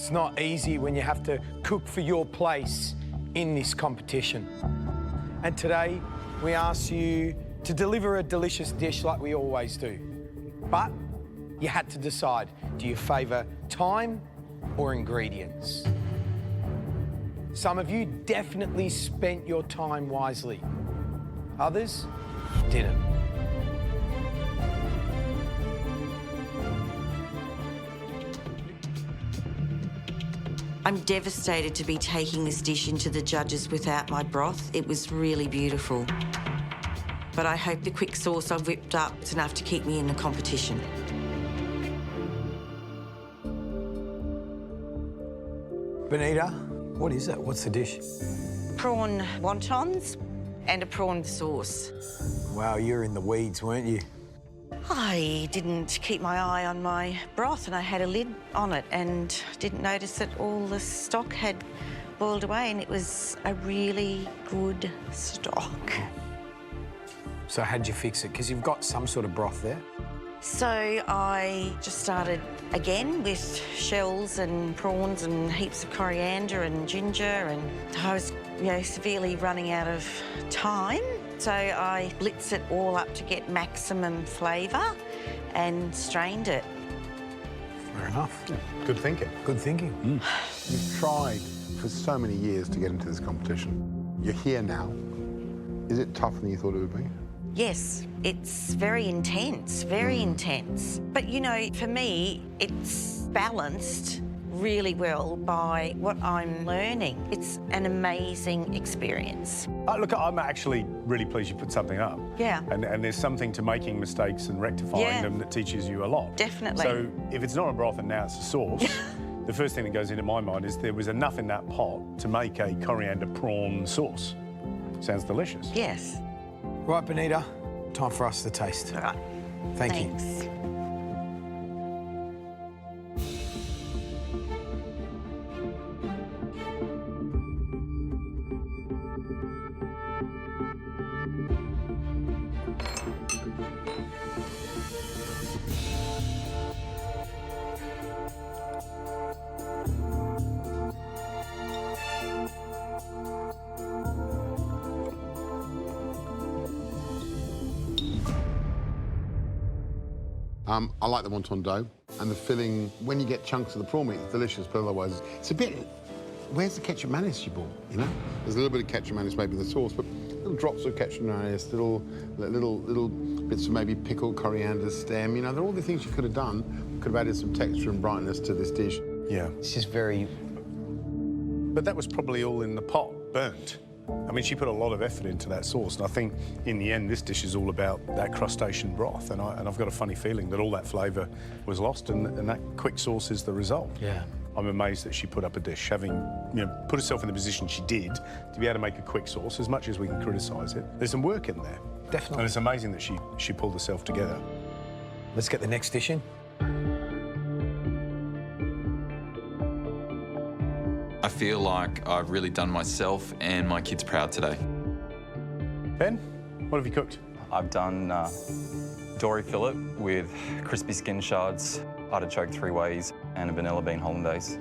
It's not easy when you have to cook for your place in this competition. And today, we ask you to deliver a delicious dish like we always do. But you had to decide, do you favour time or ingredients? Some of you definitely spent your time wisely. Others didn't. I'm devastated to be taking this dish into the judges without my broth. It was really beautiful. But I hope the quick sauce I've whipped up is enough to keep me in the competition. Bonita, what is it? What's the dish? Prawn wontons and a prawn sauce. Wow, you're in the weeds, weren't you? I didn't keep my eye on my broth and I had a lid on it and didn't notice that all the stock had boiled away, and it was a really good stock. So how'd you fix it? Because you've got some sort of broth there. So I just started again with shells and prawns and heaps of coriander and ginger, and I was, severely running out of time. So I blitzed it all up to get maximum flavour and strained it. Fair enough. Yeah, good thinking. Good thinking. You've tried for so many years to get into this competition. You're here now. Is it tougher than you thought it would be? Yes, it's very intense, very intense. But, for me, it's balanced really well by what I'm learning. It's an amazing experience. Look, I'm actually really pleased you put something up. Yeah. And there's something to making mistakes and rectifying them that teaches you a lot. Definitely. So if it's not a broth and now it's a sauce, the first thing that goes into my mind is there was enough in that pot to make a coriander prawn sauce. Sounds delicious. Yes. Right, Bonita, time for us to taste. All right. Thank you. Thanks. I like the wonton dough, and the filling, when you get chunks of the prawn meat, it's delicious, but otherwise, it's a bit... Where's the ketchup mayonnaise you bought, There's a little bit of ketchup mayonnaise maybe in the sauce, but little drops of ketchup mayonnaise, little bits of maybe pickled coriander stem, they're all the things you could have done. Could have added some texture and brightness to this dish. Yeah. It's just very... But that was probably all in the pot, burnt. I mean, she put a lot of effort into that sauce, and I think in the end this dish is all about that crustacean broth, and I've got a funny feeling that all that flavour was lost, and that quick sauce is the result. Yeah. I'm amazed that she put up a dish, having put herself in the position she did, to be able to make a quick sauce. As much as we can criticise it, there's some work in there. Definitely. And it's amazing that she pulled herself together. Let's get the next dish in. I feel like I've really done myself and my kids proud today. Ben, what have you cooked? I've done dory fillet with crispy skin shards, artichoke three ways, and a vanilla bean hollandaise.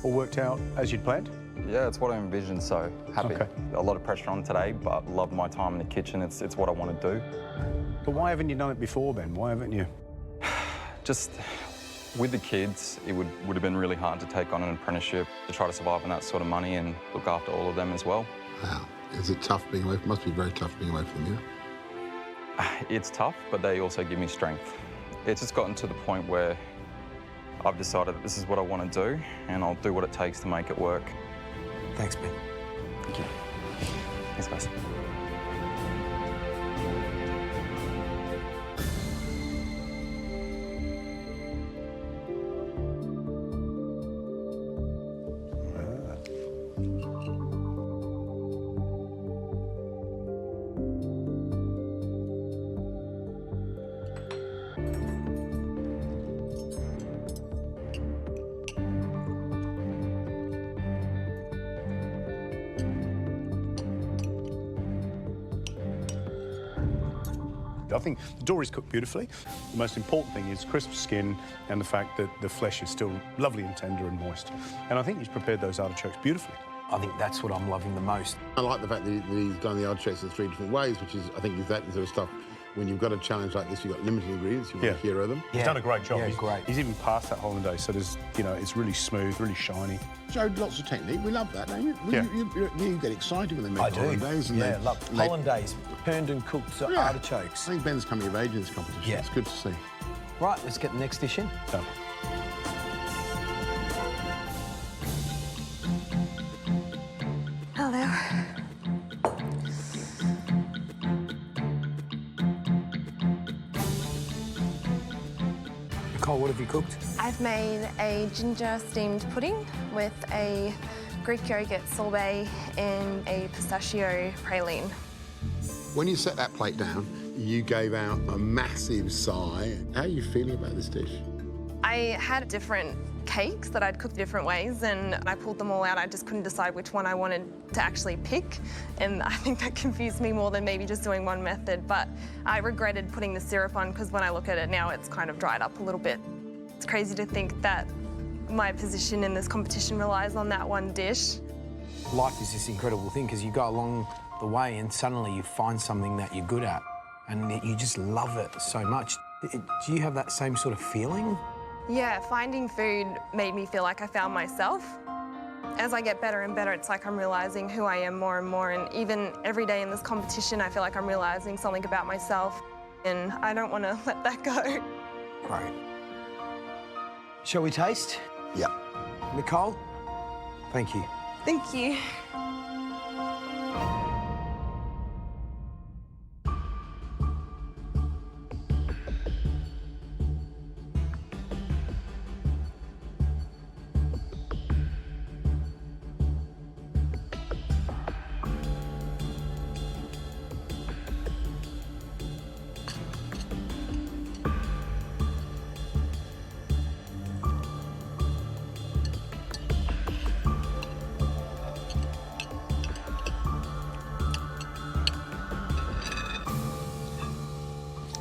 All worked out as you'd planned? Yeah, it's what I envisioned, so happy. Okay. A lot of pressure on today, but love my time in the kitchen. It's what I want to do. But why haven't you done it before, Ben? Why haven't you? Just with the kids, it would have been really hard to take on an apprenticeship, to try to survive on that sort of money and look after all of them as well. Wow. Is it tough being away? Must be very tough being away from them, It's tough, but they also give me strength. It's just gotten to the point where I've decided that this is what I want to do, and I'll do what it takes to make it work. Thanks, Ben. Thank you. Thanks, guys. I think the dory's cooked beautifully. The most important thing is crisp skin and the fact that the flesh is still lovely and tender and moist. And I think he's prepared those artichokes beautifully. I think that's what I'm loving the most. I like the fact that he's done the artichokes in 3 different ways, which is, I think, exactly the sort of stuff. When you've got a challenge like this, you've got limited ingredients, you want to hero them. He's done a great job. Yeah, great. He's even passed that hollandaise, so there's, you know, it's really smooth, really shiny. Showed lots of technique. We love that, don't you? Yeah. You get excited when they I make do. hollandaise. And Yeah, love hollandaise, turned and cooked artichokes. I think Ben's coming of age in this competition. Yeah. It's good to see. Right, let's get the next dish in. Done. Hello. Nicole, what have you cooked? I've made a ginger steamed pudding with a Greek yogurt sorbet and a pistachio praline. When you set that plate down, you gave out a massive sigh. How are you feeling about this dish? I had different cakes that I'd cooked different ways, and I pulled them all out. I just couldn't decide which one I wanted to actually pick, and I think that confused me more than maybe just doing one method. But I regretted putting the syrup on, because when I look at it now, it's kind of dried up a little bit. It's crazy to think that my position in this competition relies on that one dish. Life is this incredible thing because you go along the way and suddenly you find something that you're good at and you just love it so much. Do you have that same sort of feeling? Yeah, finding food made me feel like I found myself. As I get better and better, it's like I'm realising who I am more and more, and even every day in this competition, I feel like I'm realising something about myself, and I don't want to let that go. Great. Shall we taste? Yeah. Nicole? Thank you. Thank you.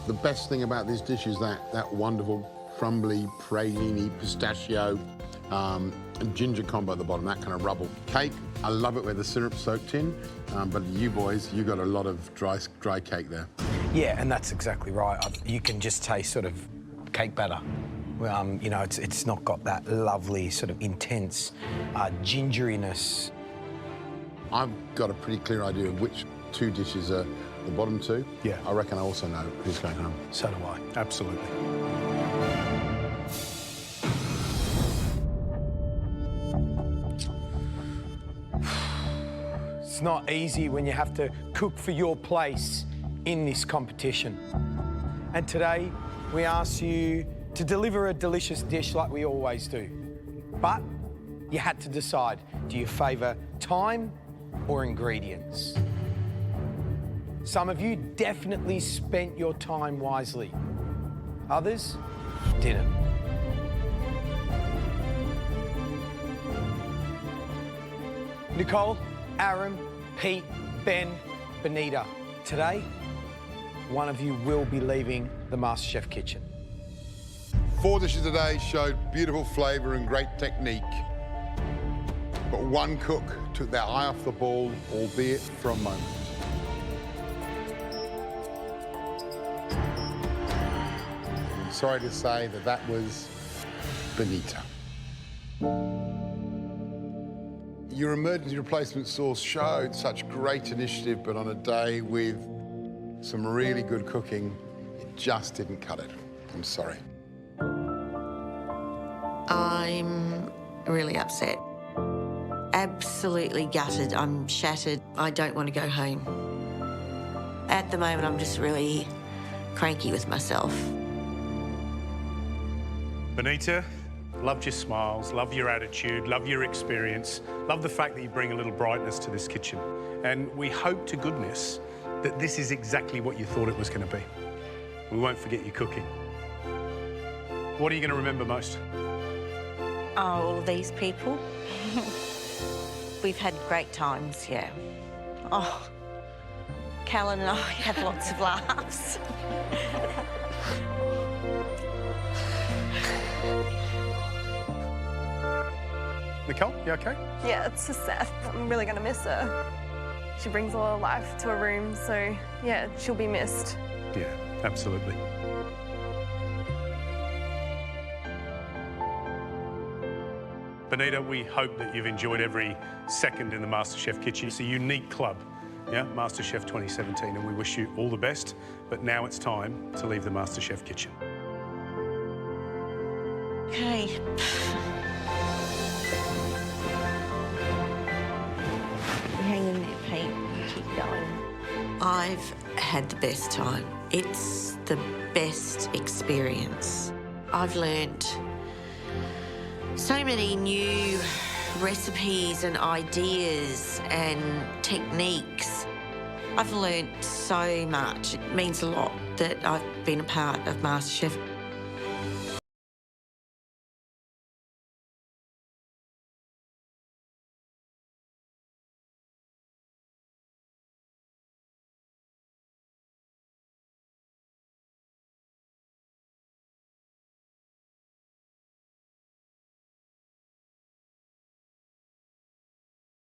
The best thing about this dish is that wonderful crumbly, praline-y, pistachio, and ginger combo at the bottom, that kind of rubble. Cake, I love it where the syrup's soaked in, but you boys, you got a lot of dry cake there. Yeah, and that's exactly right. You can just taste sort of cake batter. You know, it's not got that lovely sort of intense gingeriness. I've got a pretty clear idea of which 2 dishes are the bottom 2. Yeah. I reckon I also know who's going home. So do I. Absolutely. It's not easy when you have to cook for your place in this competition. And today, we ask you to deliver a delicious dish like we always do. But you had to decide, do you favour time or ingredients? Some of you definitely spent your time wisely. Others didn't. Nicole, Aaron, Pete, Ben, Bonita. Today, one of you will be leaving the MasterChef kitchen. 4 dishes today showed beautiful flavour and great technique. But one cook took their eye off the ball, albeit for a moment. I'm sorry to say that was Bonita. Your emergency replacement sauce showed such great initiative, but on a day with some really good cooking, it just didn't cut it. I'm sorry. I'm really upset. Absolutely gutted. I'm shattered. I don't want to go home. At the moment, I'm just really cranky with myself. Bonita, loved your smiles, love your attitude, love your experience, love the fact that you bring a little brightness to this kitchen. And we hope to goodness that this is exactly what you thought it was going to be. We won't forget your cooking. What are you going to remember most? Oh, all these people. We've had great times, yeah. Oh, Callan and I have lots of laughs. Nicole, you okay? Yeah, it's just sad. I'm really going to miss her. She brings a lot of life to a room, so yeah, she'll be missed. Yeah, absolutely. Bonita, we hope that you've enjoyed every second in the MasterChef kitchen. It's a unique club, yeah, MasterChef 2017, and we wish you all the best. But now it's time to leave the MasterChef kitchen. Okay. Hang in there, Pete. Keep going. I've had the best time. It's the best experience. I've learnt so many new recipes and ideas and techniques. I've learnt so much. It means a lot that I've been a part of MasterChef.